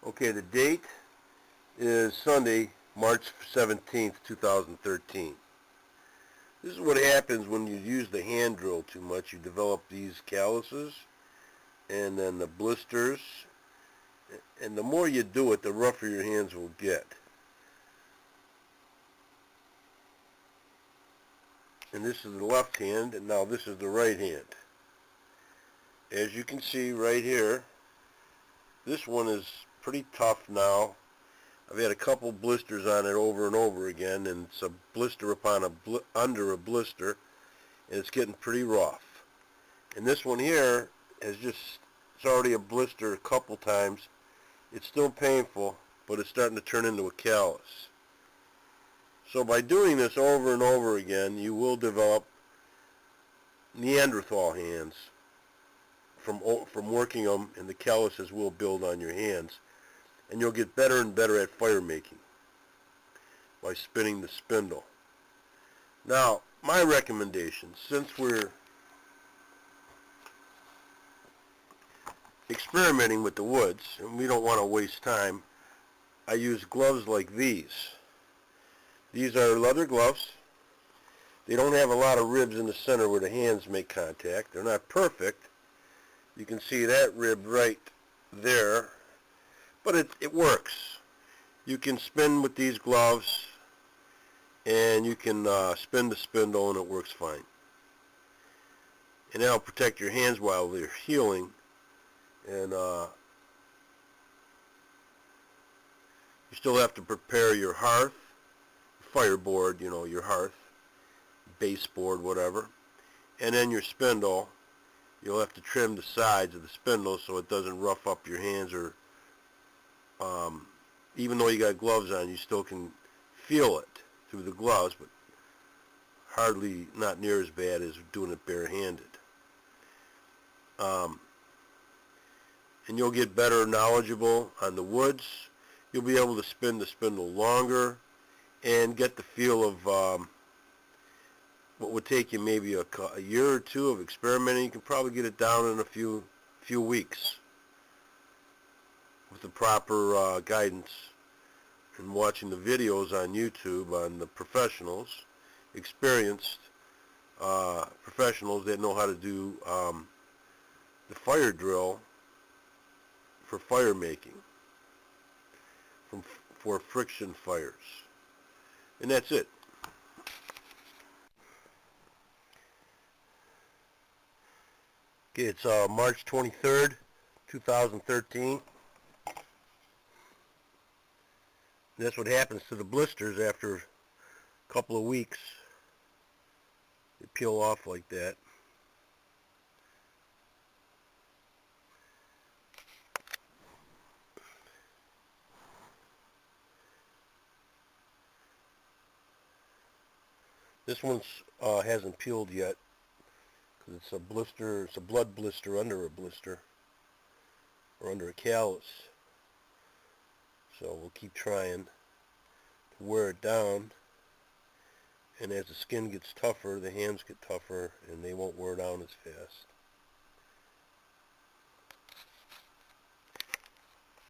Okay, the date is Sunday, March 17th, 2013. This is what happens when you use the hand drill too much. You develop these calluses and then the blisters. And the more you do it, the rougher your hands will get. And this is the left hand, and now this is the right hand. As you can see right here, this one is pretty tough now. I've had a couple blisters on it over and over again, and it's a blister upon under a blister, and it's getting pretty rough. And this one here it's already a blister a couple times. It's still painful, but it's starting to turn into a callus. So by doing this over and over again, you will develop Neanderthal hands from working them, and the calluses will build on your hands. And you'll get better and better at fire making by spinning the spindle. Now, my recommendation, since we're experimenting with the woods and we don't want to waste time, I use gloves like these. These are leather gloves. They don't have a lot of ribs in the center where the hands make contact. They're not perfect. You can see that rib right there. But it works. You can spin with these gloves, and you can spin the spindle, and it works fine. And that'll protect your hands while they're healing. And you still have to prepare your hearth, fireboard, your hearth, baseboard, whatever. And then your spindle, you'll have to trim the sides of the spindle so it doesn't rough up your hands, or even though you got gloves on, you still can feel it through the gloves, but hardly, not near as bad as doing it barehanded. And you'll get better knowledgeable on the woods. You'll be able to spin the spindle longer and get the feel of what would take you maybe a year or two of experimenting. You can probably get it down in a few weeks with the proper guidance and watching the videos on YouTube on the professionals, experienced professionals that know how to do the fire drill for fire making, for friction fires. And that's it. Okay, it's March 23rd, 2013. And that's what happens to the blisters after a couple of weeks. They peel off like that. This one hasn't peeled yet because it's a blister. It's a blood blister under a blister, or under a callus. So we'll keep trying to wear it down, and as the skin gets tougher, the hands get tougher, and they won't wear down as fast.